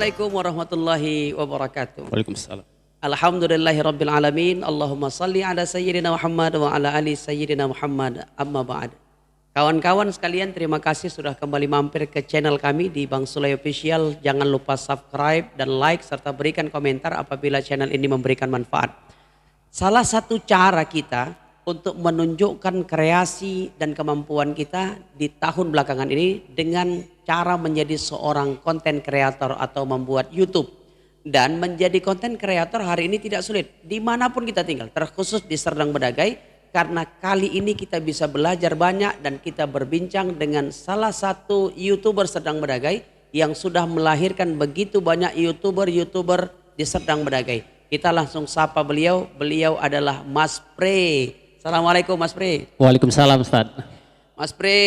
Assalamualaikum warahmatullahi wabarakatuh. Waalaikumsalam. Alhamdulillahirabbil alamin. Allahumma salli ala sayyidina Muhammad wa ala ali sayyidina Muhammad. Amma ba'd. Kawan-kawan sekalian, terima kasih sudah kembali mampir ke channel kami di Bang Sulay Official. Jangan lupa subscribe dan like serta berikan komentar apabila channel ini memberikan manfaat. Salah satu cara kita untuk menunjukkan kreasi dan kemampuan kita di tahun belakangan ini dengan cara menjadi seorang konten kreator atau membuat YouTube. Dan menjadi konten kreator hari ini tidak sulit dimanapun kita tinggal, terkhusus di Serdang Bedagai, karena kali ini kita bisa belajar banyak dan kita berbincang dengan salah satu YouTuber Serdang Bedagai yang sudah melahirkan begitu banyak YouTuber di Serdang Bedagai. Kita langsung sapa beliau adalah Mas Pre. Assalamualaikum Mas Pre. Waalaikumsalam Ustaz. Mas Pre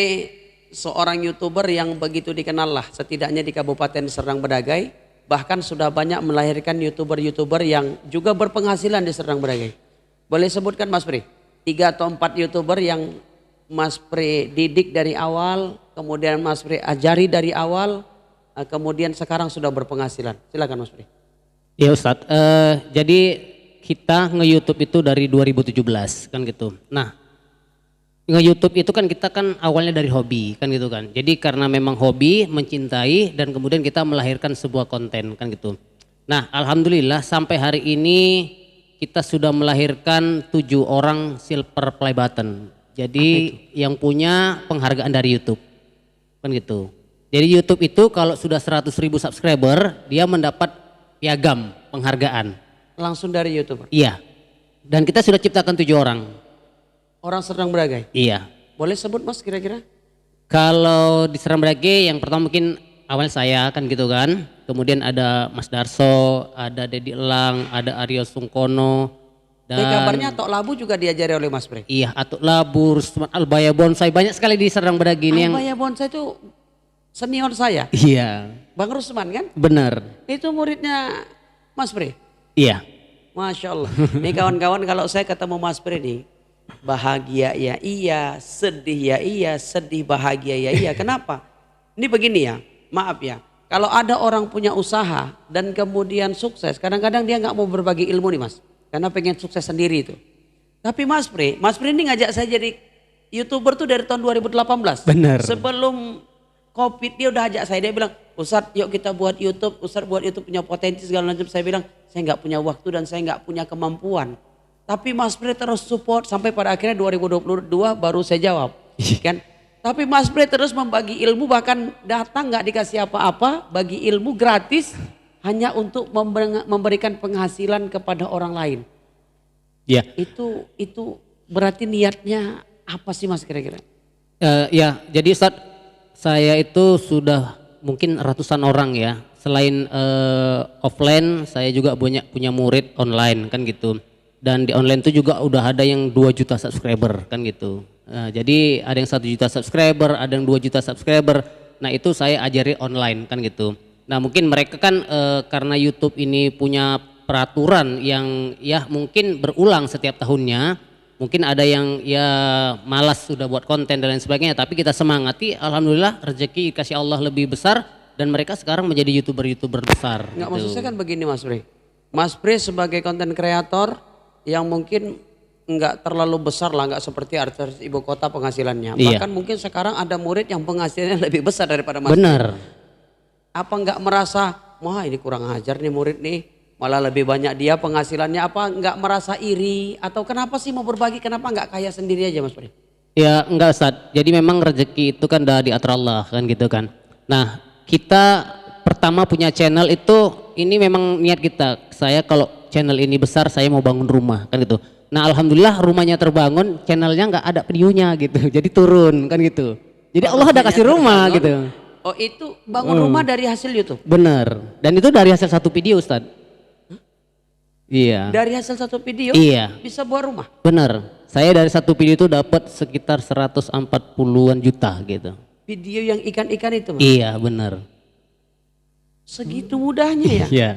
seorang YouTuber yang begitu dikenal lah setidaknya di Kabupaten Serdang Bedagai, bahkan sudah banyak melahirkan YouTuber yang juga berpenghasilan di Serdang Bedagai. Boleh sebutkan Mas Pre 3 atau 4 YouTuber yang Mas Pre didik dari awal, kemudian Mas Pre ajari dari awal, kemudian sekarang sudah berpenghasilan. Silakan Mas Pre. Ya Ustaz, jadi kita nge-YouTube itu dari 2017 kan gitu. Nah, nge-YouTube itu kan kita kan awalnya dari hobi kan gitu kan. Jadi karena memang hobi, mencintai, dan kemudian kita melahirkan sebuah konten kan gitu. Nah, alhamdulillah sampai hari ini kita sudah melahirkan 7 orang silver play button. Jadi yang punya penghargaan dari YouTube kan gitu. Jadi YouTube itu kalau sudah 100.000 subscriber dia mendapat piagam penghargaan. Langsung dari YouTuber? Iya. Dan kita sudah ciptakan 7 orang. Orang Serdang Bedagai? Iya. Boleh sebut Mas kira-kira? Kalau di Serdang Bedagai yang pertama mungkin awal saya kan gitu kan. Kemudian ada Mas Darso, ada Dedi Elang, ada Aryo Sungkono. Dan kabarnya Atok Labu juga diajari oleh Mas Pre? Iya, Atok Labu, Rusman Albaya Bonsai, banyak sekali di Serdang Bedagai ini yang... Albaya Bonsai itu senior saya? Iya. Bang Rusman kan? Benar. Itu muridnya Mas Pre? Iya. Masya Allah. Nih kawan-kawan, kalau saya ketemu Mas Pre nih, bahagia ya iya, sedih ya iya, sedih bahagia ya iya. Kenapa? Ini begini ya, maaf ya. Kalau ada orang punya usaha dan kemudian sukses, kadang-kadang dia nggak mau berbagi ilmu nih Mas, karena pengen sukses sendiri itu. Tapi Mas Pre ini ngajak saya jadi YouTuber tuh dari tahun 2018. Benar. Sebelum Covid dia udah ajak saya, dia bilang, Ustadz yuk kita buat YouTube, Ustadz buat YouTube punya potensi segala macam. Saya bilang, saya nggak punya waktu dan saya nggak punya kemampuan. Tapi Mas Pre terus support sampai pada akhirnya 2022 baru saya jawab. Kan? Tapi Mas Pre terus membagi ilmu, bahkan datang nggak dikasih apa-apa, bagi ilmu gratis hanya untuk memberikan penghasilan kepada orang lain. Iya. Itu berarti niatnya apa sih Mas kira-kira? Ya, jadi Ustaz, saya itu sudah mungkin ratusan orang ya. Selain offline, saya juga punya murid online kan gitu. Dan di online itu juga udah ada yang 2 juta subscriber kan gitu. Jadi ada yang 1 juta subscriber, ada yang 2 juta subscriber. Nah itu saya ajari online kan gitu. Nah mungkin mereka kan karena YouTube ini punya peraturan yang ya mungkin berulang setiap tahunnya. Mungkin ada yang ya malas sudah buat konten dan lain sebagainya, tapi kita semangati, alhamdulillah rezeki kasih Allah lebih besar dan mereka sekarang menjadi YouTuber besar. Nggak, gitu. maksud saya kan begini Mas Pre. Mas Pre sebagai konten kreator yang mungkin nggak terlalu besar lah, nggak seperti artis ibu kota penghasilannya. Iya. Bahkan mungkin sekarang ada murid yang penghasilannya lebih besar daripada Mas Benar. Pre. Apa nggak merasa, wah ini kurang ajar nih murid nih, malah lebih banyak dia penghasilannya, apa nggak merasa iri atau kenapa sih mau berbagi, kenapa nggak kaya sendiri aja Mas Pre? Ya enggak Ustaz, jadi memang rezeki itu kan udah diatur Allah kan gitu kan. Nah kita pertama punya channel itu ini memang niat kita, saya kalau channel ini besar saya mau bangun rumah kan gitu. Nah alhamdulillah rumahnya terbangun, channelnya nggak ada videonya gitu, jadi turun kan gitu. Jadi Allah ada kasih rumah terbangun. gitu. Oh itu bangun rumah dari hasil YouTube? Bener, dan itu dari hasil 1 video Ustaz. Iya. Dari hasil 1 video Iya. bisa buat rumah? Bener, saya dari 1 video itu dapat sekitar 140-an juta gitu. Video yang ikan-ikan itu Mas? Iya bener. Segitu mudahnya ya? Iya.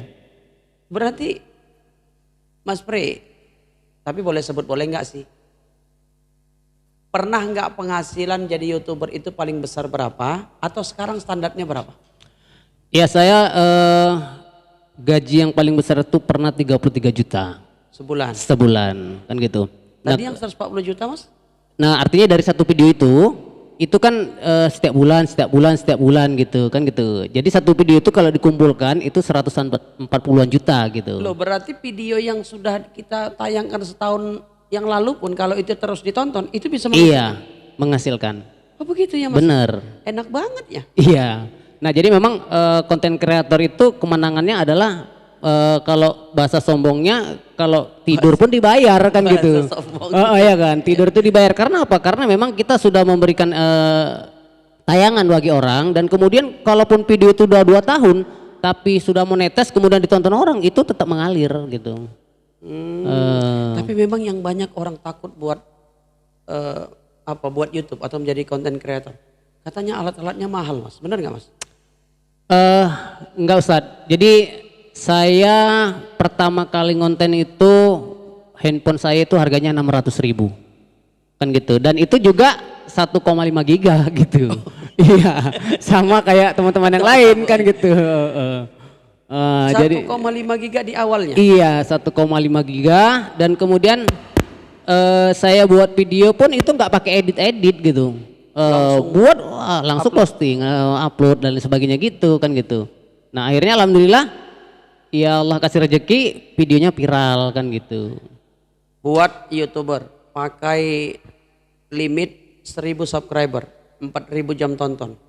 Berarti Mas Pre, tapi boleh sebut boleh nggak sih? Pernah nggak penghasilan jadi YouTuber itu paling besar berapa? Atau sekarang standarnya berapa? Ya saya gaji yang paling besar itu pernah 33 juta sebulan? sebulan kan gitu. Tadi yang 140 juta mas? Nah artinya dari satu video itu kan setiap bulan gitu kan gitu. Jadi satu video itu kalau dikumpulkan itu 140-an juta gitu. Loh berarti video yang sudah kita tayangkan setahun yang lalu pun kalau itu terus ditonton itu bisa menghasilkan? Iya, menghasilkan. Oh begitu ya mas? Bener. Enak banget ya? Iya. Nah jadi memang konten kreator itu kemenangannya adalah kalau bahasa sombongnya kalau tidur pun dibayar kan gitu. Oh iya kan, tidur itu dibayar karena apa? Karena memang kita sudah memberikan tayangan bagi orang dan kemudian kalaupun video itu udah 2 tahun tapi sudah monetis kemudian ditonton orang itu tetap mengalir gitu. Tapi memang yang banyak orang takut buat buat YouTube atau menjadi konten kreator. Katanya alat-alatnya mahal mas, benar nggak mas? Enggak Ustadz. Jadi saya pertama kali ngonten itu handphone saya itu harganya 600.000 kan gitu. Dan itu juga 1,5 giga gitu. Iya, sama kayak teman-teman yang lain kan gitu. 1,5 giga di awalnya? Iya, 1,5 giga dan kemudian saya buat video pun itu nggak pakai edit-edit gitu. Langsung posting, upload dan sebagainya gitu kan gitu. Nah akhirnya alhamdulillah ya Allah kasih rezeki videonya viral kan gitu. Buat YouTuber pakai limit 1000 subscriber, 4000 jam tonton.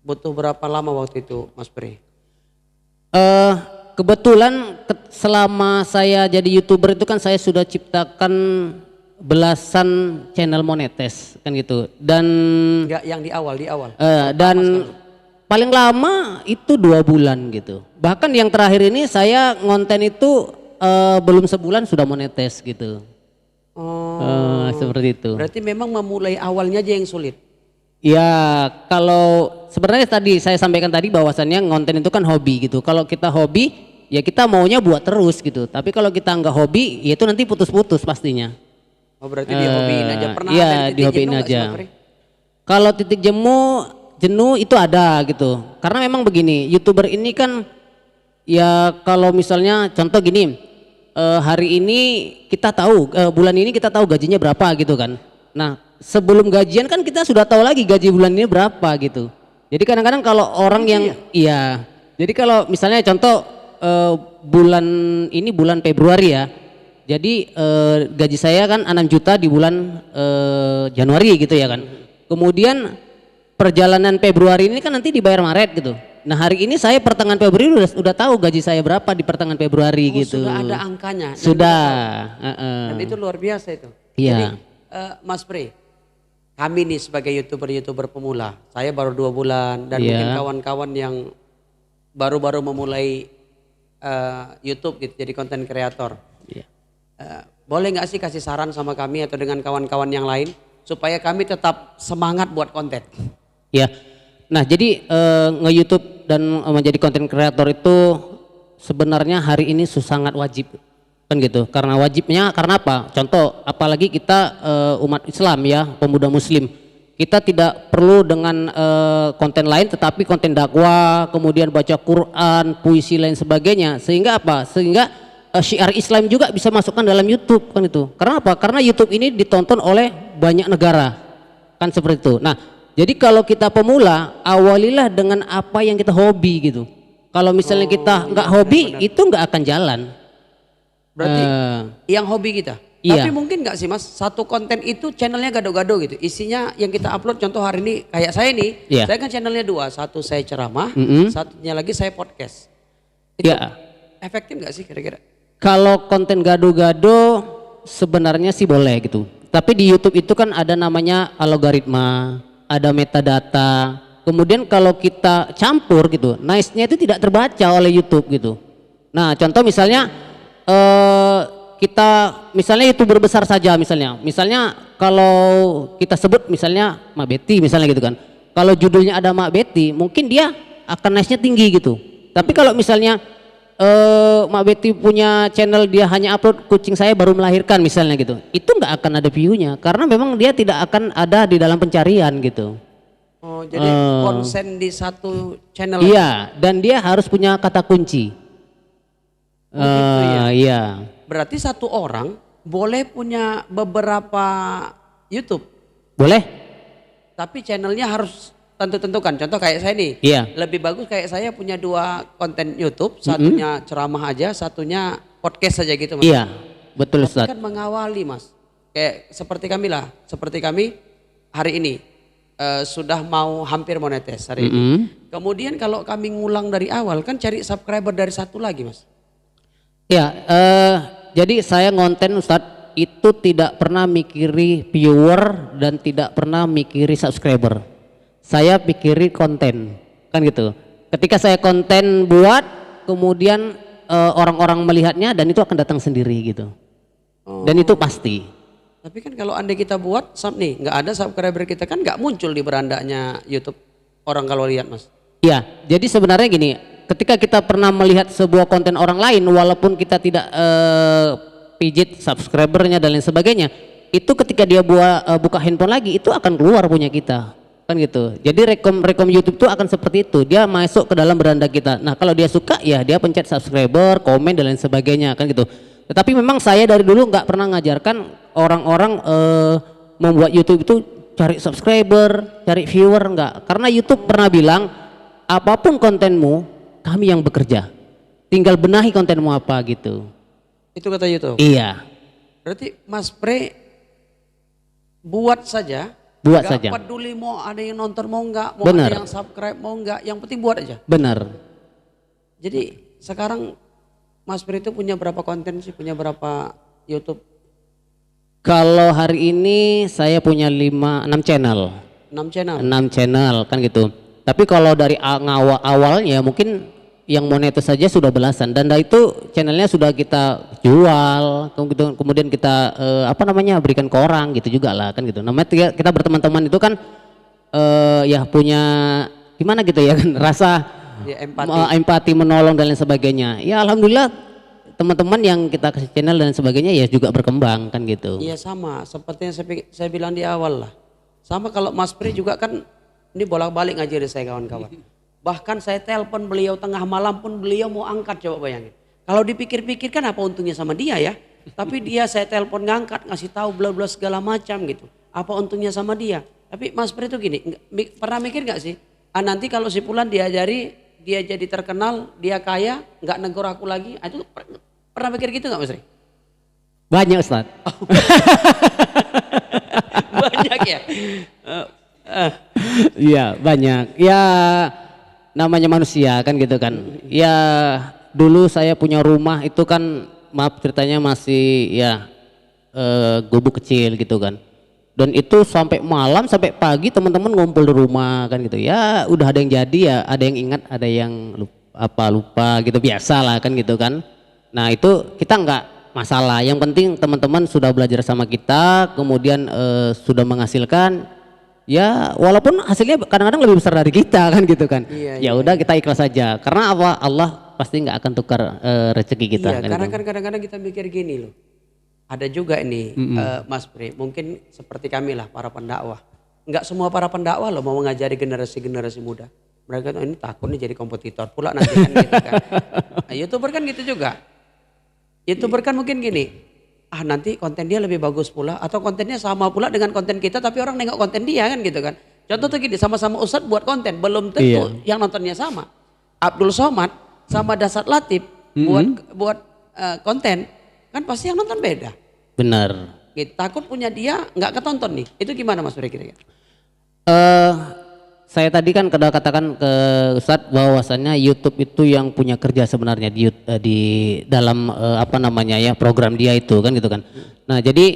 Butuh berapa lama waktu itu Mas Pri? Kebetulan selama saya jadi YouTuber itu kan saya sudah ciptakan belasan channel monetis kan gitu dan enggak yang di awal dan paling lama itu 2 bulan gitu, bahkan yang terakhir ini saya ngonten itu belum sebulan sudah monetis gitu. Seperti itu. Berarti memang memulai awalnya aja yang sulit ya. Kalau sebenarnya tadi saya sampaikan tadi bahwasannya ngonten itu kan hobi gitu. Kalau kita hobi ya kita maunya buat terus gitu, tapi kalau kita nggak hobi ya itu nanti putus-putus pastinya. Oh berarti dihobiin aja. Pernah iya, ada dihobiin aja. Kalau titik jenuh itu ada gitu. Karena memang begini, YouTuber ini kan ya kalau misalnya contoh gini, hari ini kita tahu bulan ini kita tahu gajinya berapa gitu kan. Nah, sebelum gajian kan kita sudah tahu lagi gaji bulan ini berapa gitu. Jadi kadang-kadang kalau orang yang iya. Jadi kalau misalnya contoh bulan ini bulan Februari ya. Jadi gaji saya kan 6 juta di bulan Januari gitu ya kan. Kemudian perjalanan Februari ini kan nanti dibayar Maret gitu. Nah hari ini saya pertengahan Februari udah tahu gaji saya berapa di pertengahan Februari gitu. Sudah ada angkanya. Sudah. Dan itu luar biasa itu. Iya. Jadi Mas Pri, kami nih sebagai YouTuber pemula, saya baru 2 bulan dan mungkin kawan-kawan yang baru-baru memulai YouTube gitu jadi konten kreator. Boleh nggak sih kasih saran sama kami atau dengan kawan-kawan yang lain supaya kami tetap semangat buat konten? Ya, nah jadi nge-YouTube dan menjadi konten kreator itu sebenarnya hari ini sangat wajib kan gitu. Karena wajibnya karena apa? Contoh, apalagi kita umat Islam ya, pemuda Muslim, kita tidak perlu dengan konten lain, tetapi konten dakwah, kemudian baca Quran, puisi lain sebagainya. Sehingga apa? Sehingga syiar Islam juga bisa masukkan dalam YouTube kan itu. Karena apa? Karena YouTube ini ditonton oleh banyak negara kan seperti itu. Nah jadi kalau kita pemula awalilah dengan apa yang kita hobi gitu. Kalau misalnya kita nggak hobi benar. Itu nggak akan jalan. Berarti yang hobi kita. Iya. Tapi mungkin nggak sih mas satu konten itu channelnya gado-gado gitu. Isinya yang kita upload contoh hari ini kayak saya nih. Saya kan channelnya 2. Satu saya ceramah, satunya lagi saya podcast. Itu efektif nggak sih kira-kira? Kalau konten gado-gado sebenarnya sih boleh gitu. Tapi di YouTube itu kan ada namanya algoritma, ada metadata. Kemudian kalau kita campur gitu, nice-nya itu tidak terbaca oleh YouTube gitu. Nah, contoh misalnya kita misalnya YouTuber besar saja misalnya kalau kita sebut misalnya Mak Betty misalnya gitu kan. Kalau judulnya ada Mak Betty, mungkin dia akan nice-nya tinggi gitu. Tapi kalau misalnya Mak Betty punya channel dia hanya upload kucing saya baru melahirkan misalnya gitu, itu nggak akan ada view-nya karena memang dia tidak akan ada di dalam pencarian gitu. Oh, jadi konsen di satu channel. Iya, dan dia harus punya kata kunci. Oh, gitu ya. Iya. Berarti satu orang boleh punya beberapa YouTube, Boleh? tapi channelnya harus tentukan. Contoh kayak saya nih, Iya. lebih bagus kayak saya punya 2 konten YouTube, satunya ceramah aja, satunya podcast saja gitu Mas. Iya, betul Tapi Ustaz. kan mengawali Mas, kayak seperti kami lah, seperti kami hari ini sudah mau hampir monetis hari ini. Kemudian kalau kami ngulang dari awal kan cari subscriber dari satu lagi Mas. Ya, jadi saya ngonten Ustadz itu tidak pernah mikiri viewer dan tidak pernah mikiri subscriber. Saya pikiri konten, kan gitu. Ketika saya konten buat, kemudian orang-orang melihatnya dan itu akan datang sendiri gitu. Dan itu pasti. Tapi kan kalau andai kita buat nih nggak ada subscriber kita kan nggak muncul di berandanya YouTube orang kalau lihat Mas. Ya, jadi sebenarnya gini, ketika kita pernah melihat sebuah konten orang lain, walaupun kita tidak pijit subscribernya dan lain sebagainya, itu ketika dia buka handphone lagi, itu akan keluar punya kita, kan gitu. Jadi rekom YouTube itu akan seperti itu, dia masuk ke dalam beranda kita. Nah kalau dia suka ya dia pencet subscriber, komen dan lain sebagainya, kan gitu. Tetapi memang saya dari dulu nggak pernah ngajarkan orang-orang membuat YouTube itu cari subscriber, cari viewer, enggak. Karena YouTube pernah bilang, apapun kontenmu, kami yang bekerja. Tinggal benahi kontenmu apa gitu. Itu kata YouTube. Iya. Berarti Mas Pre buat saja. Buat Gak saja. peduli mau ada yang nonton mau enggak, mau Benar. ada yang subscribe mau enggak, yang penting buat aja. Benar. Jadi sekarang Mas Pre itu punya berapa konten sih? Punya berapa YouTube? Kalau hari ini saya punya 6 channel. 6 channel. 6 channel kan gitu. Tapi kalau dari awalnya mungkin yang monetis saja sudah belasan dan dari itu channelnya sudah kita jual, kemudian kita berikan ke orang gitu juga lah kan gitu. Namanya kita berteman-teman itu kan ya punya gimana gitu ya kan rasa Ya, empati menolong dan lain sebagainya. Ya alhamdulillah teman-teman yang kita kasih channel dan sebagainya ya juga berkembang kan gitu. Iya sama, seperti yang saya bilang di awal lah. Sama kalau Mas Pri juga kan ini bolak-balik ngajari saya kawan-kawan. Bahkan saya telepon beliau tengah malam pun beliau mau angkat, coba bayangin. Kalau dipikir-pikir kan apa untungnya sama dia ya. Tapi dia saya telepon ngangkat ngasih tahu bla-bla segala macam gitu. Apa untungnya sama dia. Tapi Mas Pri itu gini, pernah mikir gak sih? Nanti kalau si Fulan diajari dia jadi terkenal, dia kaya, nggak negor aku lagi. Itu pernah mikir gitu nggak Mas Pri? Banyak Ustaz. Banyak ya. Iya banyak. Ya namanya manusia kan gitu kan. Ya dulu saya punya rumah itu kan maaf ceritanya masih ya gubuk kecil gitu kan. Dan itu sampai malam sampai pagi teman-teman ngumpul di rumah kan gitu. Ya udah ada yang jadi ya ada yang ingat ada yang lupa gitu biasa lah kan gitu kan. Nah itu kita nggak masalah. Yang penting teman-teman sudah belajar sama kita, kemudian sudah menghasilkan. Ya walaupun hasilnya kadang-kadang lebih besar dari kita kan gitu kan. Ya udah kita ikhlas saja. Karena apa Allah pasti nggak akan tukar rezeki kita. Iya, kan karena gitu. kan kadang-kadang kita mikir gini loh. Ada juga ini Mas Pri, mungkin seperti kami lah para pendakwah. Enggak semua para pendakwah loh mau mengajari generasi-generasi muda. Mereka ini takut nih jadi kompetitor pula nanti kan gitu kan. Nah, YouTuber kan gitu juga. YouTuber kan mungkin gini, nanti konten dia lebih bagus pula atau kontennya sama pula dengan konten kita tapi orang nengok konten dia kan gitu kan. Contoh tuh gini, sama-sama Ustadz buat konten belum tentu yang nontonnya sama. Abdul Somad sama Dasar Latif buat konten kan pasti yang nonton beda. Benar. Gitu. Takut punya dia nggak ketonton nih. Itu gimana Mas Pri kira-kira? Saya tadi kan katakan ke Ustadz bahwasannya YouTube itu yang punya kerja sebenarnya di dalam program dia itu kan gitu kan. Nah jadi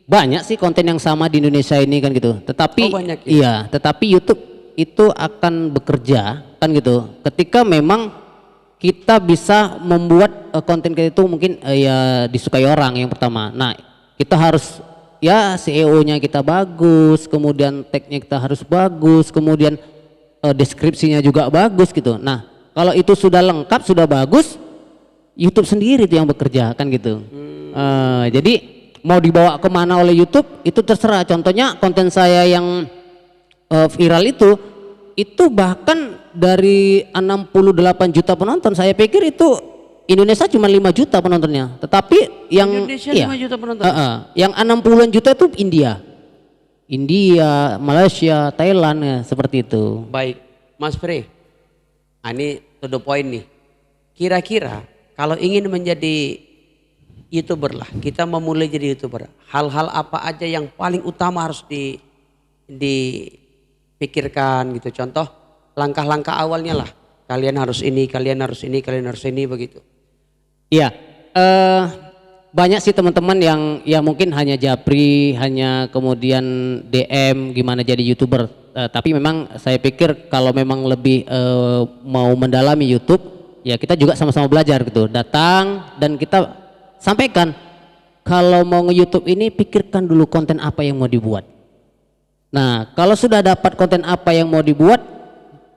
banyak sih konten yang sama di Indonesia ini kan gitu. Tetapi banyak ya? Iya, tetapi YouTube itu akan bekerja kan gitu. Ketika memang kita bisa membuat konten kita itu mungkin ya disukai orang yang pertama. Nah kita harus ya SEO-nya kita bagus, kemudian tag-nya kita harus bagus, kemudian deskripsinya juga bagus gitu. Nah kalau itu sudah lengkap, sudah bagus, YouTube sendiri itu yang bekerja kan gitu. Jadi mau dibawa kemana oleh YouTube itu terserah. Contohnya konten saya yang viral itu bahkan dari 68 juta penonton, saya pikir itu Indonesia cuma 5 juta penontonnya. Tetapi yang Indonesia 5 juta penonton. yang 60-an juta itu India, Malaysia, Thailand ya, seperti itu. Baik, Mas Pre. Ini to the point nih. Kira-kira kalau ingin menjadi YouTuber lah, kita memulai jadi YouTuber. Hal-hal apa aja yang paling utama harus dipikirkan gitu. Contoh langkah-langkah awalnya lah. Kalian harus ini, kalian harus ini, kalian harus ini begitu. Iya, banyak sih teman-teman yang ya mungkin hanya japri, hanya kemudian DM gimana jadi YouTuber. Tapi memang saya pikir kalau memang lebih mau mendalami YouTube, ya kita juga sama-sama belajar gitu. Datang dan kita sampaikan kalau mau nge-YouTube ini pikirkan dulu konten apa yang mau dibuat. Nah, kalau sudah dapat konten apa yang mau dibuat,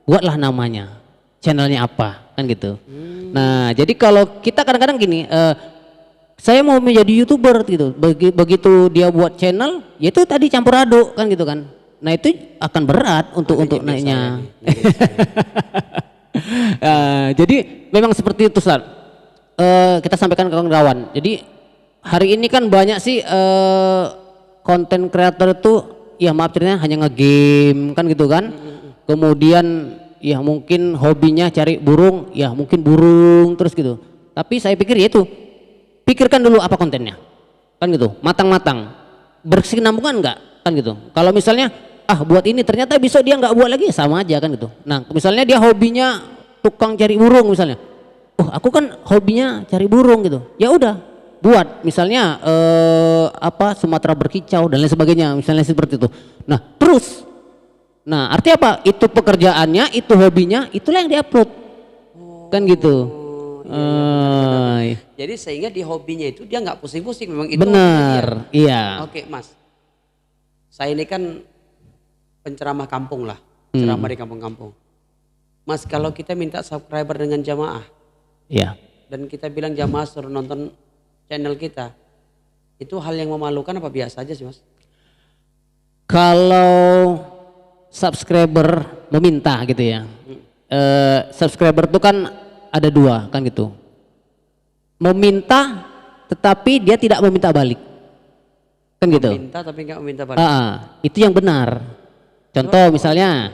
buatlah namanya, channelnya apa, kan gitu. Nah, jadi kalau kita kadang-kadang gini, saya mau menjadi YouTuber gitu, begitu dia buat channel, ya itu tadi campur aduk kan gitu kan. Nah itu akan berat untuk naiknya. Jadi memang seperti itu Ustaz. Kita sampaikan ke kawan-kawan. Jadi hari ini kan banyak sih konten kreator itu ya maaf ceritanya hanya nge-game kan gitu kan. Kemudian ya mungkin hobinya cari burung, ya mungkin burung terus gitu. Tapi saya pikir ya itu, pikirkan dulu apa kontennya. Kan gitu, matang-matang. Berkesinambungan enggak? Kan gitu. Kalau misalnya buat ini ternyata besok dia nggak buat lagi, sama aja kan gitu. Nah, misalnya dia hobinya tukang cari burung misalnya. Aku kan hobinya cari burung gitu. Ya udah, buat misalnya Sumatera berkicau dan lain sebagainya, misalnya seperti itu. Nah, terus. Nah, artinya apa? Itu pekerjaannya, itu hobinya, itulah yang diupload. Kan gitu. Iya. Jadi sehingga di hobinya itu dia nggak pusing-pusing, memang itu. Benar, iya. Oke, Mas. Saya ini kan penceramah kampung lah, ceramah di kampung-kampung. Mas, kalau kita minta subscriber dengan jamaah, iya. Dan kita bilang jamaah suruh nonton channel kita, itu hal yang memalukan apa biasa aja sih Mas? Kalau subscriber meminta gitu ya, subscriber itu kan ada dua kan gitu, meminta tetapi dia tidak meminta balik kan gitu. Meminta tapi nggak meminta balik. Itu yang benar. Contoh misalnya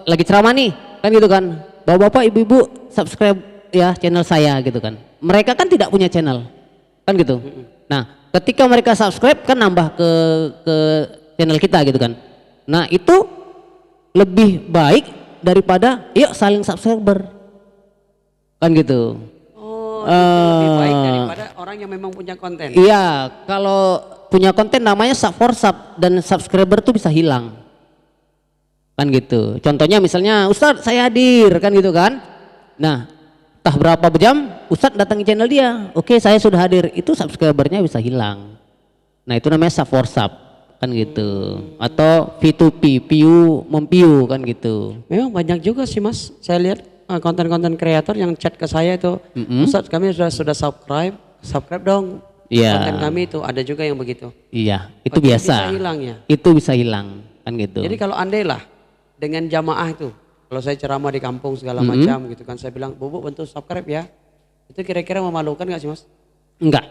lagi ceramah nih kan gitu kan, bapak-bapak ibu-ibu subscribe ya channel saya gitu kan, mereka kan tidak punya channel kan gitu. Nah ketika mereka subscribe kan nambah ke channel kita gitu kan. Nah itu lebih baik daripada yuk saling subscriber kan gitu. Itu lebih baik daripada orang yang memang punya konten. Iya, kalau punya konten namanya sub for sub dan subscriber tuh bisa hilang kan gitu. Contohnya misalnya Ustadz saya hadir kan gitu kan. Nah entah berapa jam Ustadz datangi channel dia, oke saya sudah hadir, itu subscribernya bisa hilang. Nah itu namanya sub for sub kan gitu. Atau V2P, view memview kan gitu. Memang banyak juga sih Mas, saya lihat konten-konten kreator yang chat ke saya itu, Ustadz kami sudah subscribe dong. Iya. Konten kami itu ada juga yang begitu. Iya, itu biasa. Bisa hilang ya. Itu bisa hilang kan gitu. Jadi kalau andai lah dengan jamaah itu, kalau saya ceramah di kampung segala macam gitu kan, saya bilang Bobo bentuk subscribe ya, itu kira-kira memalukan nggak sih Mas? Enggak.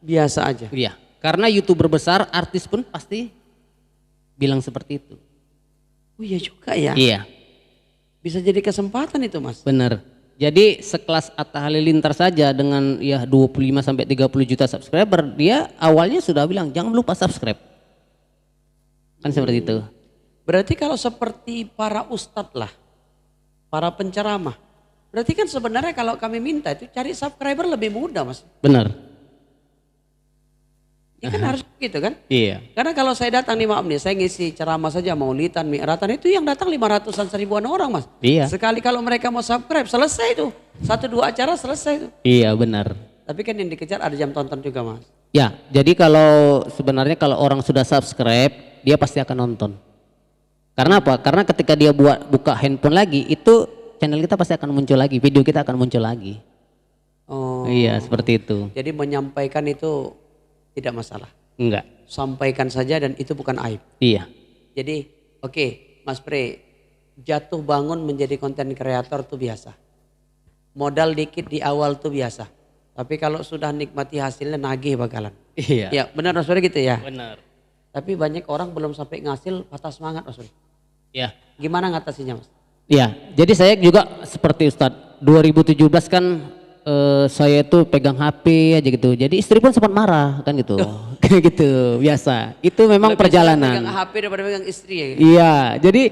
Biasa aja. Iya, karena YouTuber besar, artis pun pasti bilang seperti itu. Oh iya juga ya. Iya. Bisa jadi kesempatan itu Mas. Bener. Jadi sekelas Atta Halilintar saja dengan ya 25 sampai 30 juta subscriber, dia awalnya sudah bilang jangan lupa subscribe. Kan seperti itu. Berarti kalau seperti para ustadz lah, para penceramah, berarti kan sebenarnya kalau kami minta itu cari subscriber lebih mudah Mas. Benar. Ya kan harus gitu kan? Iya. Karena kalau saya datang nih maaf nih, saya ngisi ceramah saja maulidan, mi'ratan itu yang datang 500-an 1000-an orang Mas. Iya. Sekali kalau mereka mau subscribe selesai itu, 1-2 acara selesai itu. Iya benar. Tapi kan yang dikejar ada jam tonton juga Mas. Ya, jadi kalau sebenarnya kalau orang sudah subscribe, dia pasti akan nonton. Karena apa? Karena ketika dia buka handphone lagi, itu channel kita pasti akan muncul lagi, video kita akan muncul lagi. Oh. Iya, seperti itu. Jadi menyampaikan itu tidak masalah. Enggak. Sampaikan saja dan itu bukan aib. Iya. Jadi Oke, Mas Pre, jatuh bangun menjadi konten kreator tuh biasa. Modal dikit di awal tuh biasa. Tapi kalau sudah nikmati hasilnya nagih bakalan. Iya. Ya benar Mas Pre gitu ya. Benar. Tapi banyak orang belum sampai ngasil patah semangat Mas Pre. Ya. Gimana ngatasinya Mas? Ya, jadi saya juga seperti Ustadz 2017 kan saya tuh pegang HP aja gitu. Jadi istri pun sempat marah kan gitu. Kayak gitu, biasa. Itu memang Lebih perjalanan. pegang HP daripada pegang istri ya. Iya, jadi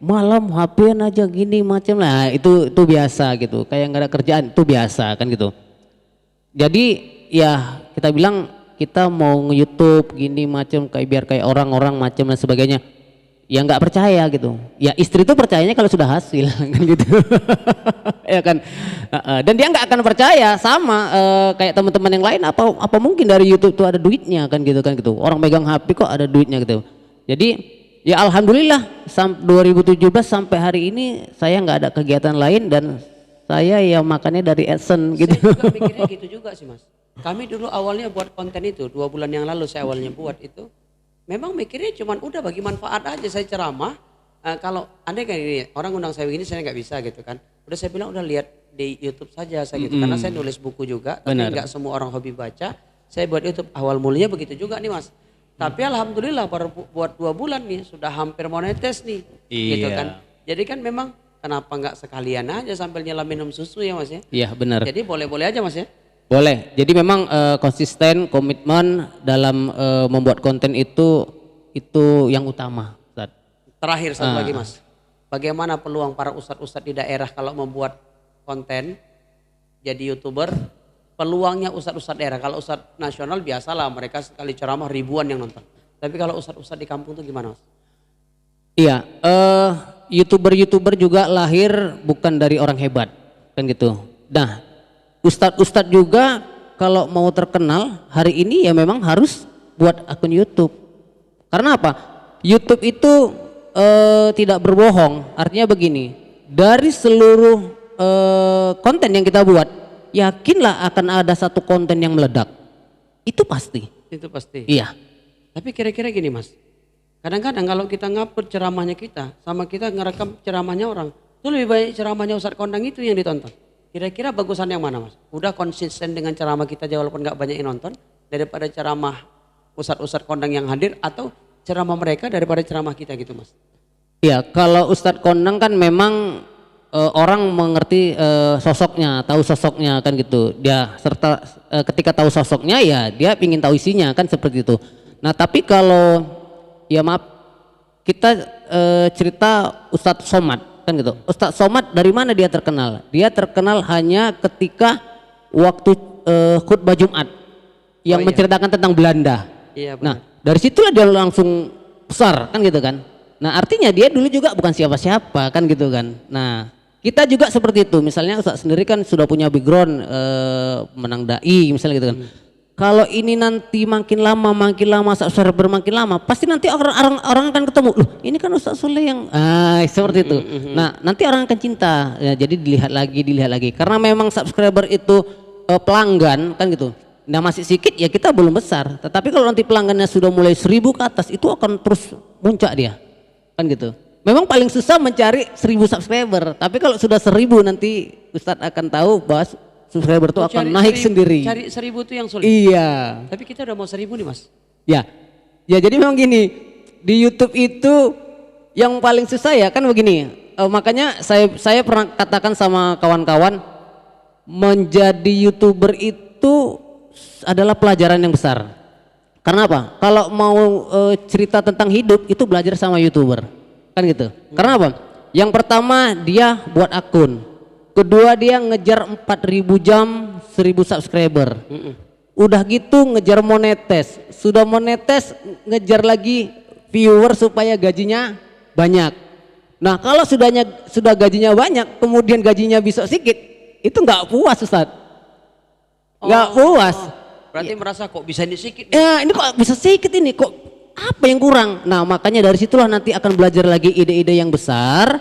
malam HP-an aja gini macam lah. Itu biasa gitu. Kayak nggak ada kerjaan itu biasa kan gitu. Jadi ya kita bilang kita mau nge-YouTube gini macam kayak biar kayak orang-orang macam dan sebagainya. Ya nggak percaya gitu. Ya istri itu percayanya kalau sudah hasil kan gitu. Ya kan. Dan dia nggak akan percaya sama kayak teman-teman yang lain apa mungkin dari YouTube tuh ada duitnya kan gitu. Orang megang HP kok ada duitnya gitu. Jadi ya alhamdulillah 2017 sampai hari ini saya nggak ada kegiatan lain dan saya ya makannya dari AdSense gitu. Saya juga mikirnya gitu juga sih Mas. Kami dulu awalnya buat konten itu 2 bulan yang lalu saya awalnya buat itu. Memang mikirnya cuman udah bagi manfaat aja saya ceramah. Kalau andai kan ini orang undang saya begini saya nggak bisa gitu kan. Udah saya bilang udah lihat di YouTube saja saya gitu. Karena saya nulis buku juga. Tapi nggak semua orang hobi baca. Saya buat YouTube awal mulanya begitu juga nih Mas. Tapi alhamdulillah baru buat 2 bulan nih sudah hampir monetis nih. Gitu kan. Jadi kan memang kenapa nggak sekalian aja sambil nyela minum susu ya Mas ya. Iya benar. Jadi boleh-boleh aja Mas ya. Boleh. Jadi memang konsisten, komitmen dalam membuat konten itu yang utama. Ustaz. Terakhir satu lagi Mas. Bagaimana peluang para ustadz-ustadz di daerah kalau membuat konten jadi YouTuber? Peluangnya ustadz-ustadz daerah. Kalau ustadz nasional biasalah mereka sekali ceramah ribuan yang nonton. Tapi kalau ustadz-ustadz di kampung itu gimana Mas? Iya, YouTuber juga lahir bukan dari orang hebat kan gitu. Nah, ustadz juga kalau mau terkenal hari ini ya memang harus buat akun YouTube. Karena apa? YouTube itu tidak berbohong. Artinya begini, dari seluruh konten yang kita buat, yakinlah akan ada satu konten yang meledak. Itu pasti. Itu pasti. Iya. Tapi kira-kira gini Mas. Kadang-kadang kalau kita ngupload ceramahnya kita sama kita ngerekam ceramahnya orang, itu lebih baik ceramahnya Ustadz Kondang itu yang ditonton. Kira-kira bagusan yang mana Mas? Udah konsisten dengan ceramah kita aja walaupun nggak banyak yang nonton daripada ceramah Ustadz Kondang yang hadir atau ceramah mereka daripada ceramah kita gitu Mas? Iya, kalau Ustadz Kondang kan memang orang mengerti sosoknya, tahu sosoknya kan gitu. Dia serta ketika tahu sosoknya ya dia ingin tahu isinya kan seperti itu. Nah tapi kalau ya maaf kita cerita Ustadz Somad kan gitu. Ustadz Somad dari mana dia terkenal? Dia terkenal hanya ketika waktu khutbah Jumat yang menceritakan tentang Belanda. Iya, nah dari situlah dia langsung besar kan gitu kan. Nah artinya dia dulu juga bukan siapa-siapa kan gitu kan. Nah kita juga seperti itu. Misalnya Ustadz sendiri kan sudah punya background menang dai misalnya gitu kan. Kalau ini nanti makin lama subscriber makin lama, pasti nanti orang akan ketemu. Loh, ini kan Ustadz Soleh yang seperti itu. Nah, nanti orang akan cinta. Ya, jadi dilihat lagi. Karena memang subscriber itu pelanggan kan gitu. Nah, masih sedikit ya kita belum besar. Tetapi kalau nanti pelanggannya sudah mulai 1000 ke atas, itu akan terus muncak dia. Kan gitu. Memang paling susah mencari 1000 subscriber. Tapi kalau sudah 1000 nanti Ustadz akan tahu bahwa subscriber itu akan naik sendiri. Cari 1000 itu yang sulit. Iya. Tapi kita udah mau 1000 nih Mas. Ya jadi memang gini, di YouTube itu yang paling susah ya kan begini. Makanya saya pernah katakan sama kawan-kawan, menjadi YouTuber itu adalah pelajaran yang besar. Karena apa? Kalau mau cerita tentang hidup itu belajar sama YouTuber, kan gitu. Karena apa? Yang pertama dia buat akun. Kedua dia ngejar 4000 jam 1000 subscriber. Udah gitu ngejar monetes. Sudah monetes ngejar lagi viewer supaya gajinya banyak. Nah kalau sudah gajinya banyak kemudian gajinya bisa sedikit, itu nggak puas Ustaz. Nggak puas. Berarti merasa kok bisa ini sedikit. Ya ini kok bisa sedikit ini, kok apa yang kurang. Nah makanya dari situlah nanti akan belajar lagi ide-ide yang besar.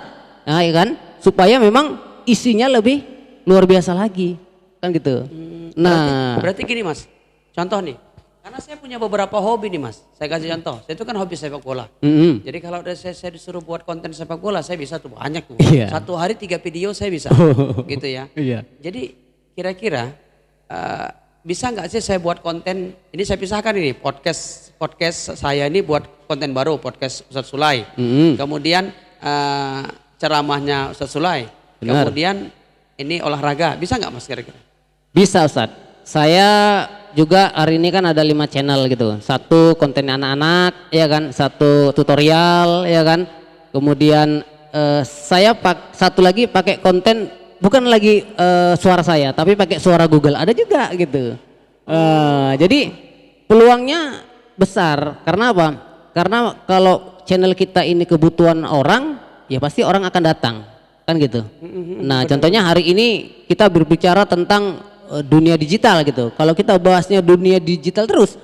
Nah ya kan, supaya memang isinya lebih luar biasa lagi kan gitu. Berarti gini Mas, contoh nih Karena saya punya beberapa hobi nih Mas. Saya kasih contoh. Saya itu kan hobi sepak bola. Jadi kalau saya disuruh buat konten sepak bola, saya bisa tuh banyak tuh. Iya. Satu hari 3 video saya bisa. Gitu ya. Iya. Jadi kira-kira bisa nggak sih saya buat konten, ini saya pisahkan ini, podcast saya ini buat konten baru, podcast Ustadz Sulay. Kemudian ceramahnya Ustadz Sulay. Benar. Kemudian ini olahraga, bisa nggak Mas kira-kira? Bisa Ustadz. Saya juga hari ini kan ada 5 channel gitu. Satu konten anak-anak, ya kan. Satu tutorial, ya kan. Kemudian saya satu lagi pakai konten bukan lagi suara saya, tapi pakai suara Google. Ada juga gitu. Jadi peluangnya besar. Karena apa? Karena kalau channel kita ini kebutuhan orang, ya pasti orang akan datang, kan gitu. Nah, contohnya hari ini kita berbicara tentang dunia digital gitu. Kalau kita bahasnya dunia digital terus,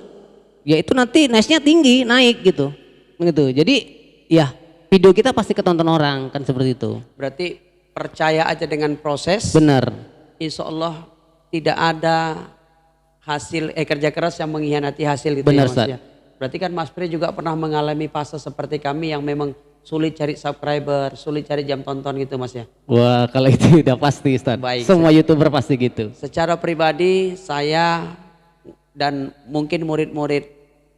ya itu nanti niche-nya tinggi, naik gitu. Jadi ya video kita pasti ketonton orang, kan seperti itu. Berarti percaya aja dengan proses. Benar. Insya Allah tidak ada hasil kerja keras yang mengkhianati hasil gitu. Benar, ya Mas ya. Berarti kan Mas Pri juga pernah mengalami fase seperti kami yang memang sulit cari subscriber, sulit cari jam tonton gitu Mas ya. Wah, kalau itu udah pasti Ustaz. Baik, semua YouTuber pasti gitu. Secara pribadi saya dan mungkin murid-murid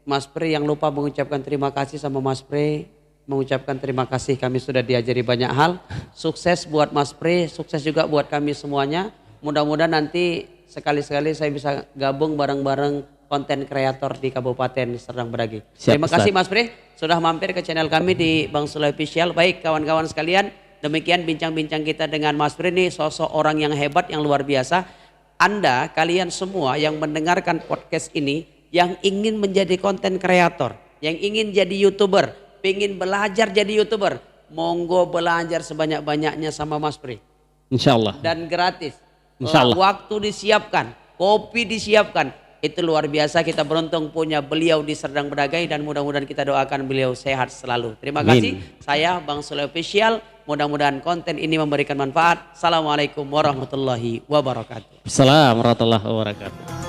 Mas Pri yang lupa mengucapkan terima kasih sama Mas Pri, mengucapkan terima kasih, kami sudah diajari banyak hal. Sukses buat Mas Pri, sukses juga buat kami semuanya. Mudah-mudahan nanti sekali-sekali saya bisa gabung bareng-bareng konten kreator di Kabupaten Serdang Bedagai. Terima kasih Mas Pri sudah mampir ke channel kami di Bang Sulay Official. Baik kawan-kawan sekalian, demikian bincang-bincang kita dengan Mas Pri ini, sosok orang yang hebat, yang luar biasa. Anda, kalian semua yang mendengarkan podcast ini, yang ingin menjadi konten kreator, yang ingin jadi YouTuber, pengen belajar jadi YouTuber, monggo belajar sebanyak-banyaknya sama Mas Pri. Insya Allah. Dan gratis. Insya Allah. Waktu disiapkan, kopi disiapkan. Itu luar biasa, kita beruntung punya beliau di Serdang Bedagai dan mudah-mudahan kita doakan beliau sehat selalu. Terima kasih. Saya Bang Sulay Official. Mudah-mudahan konten ini memberikan manfaat. Assalamualaikum warahmatullahi wabarakatuh. Assalamualaikum warahmatullahi wabarakatuh.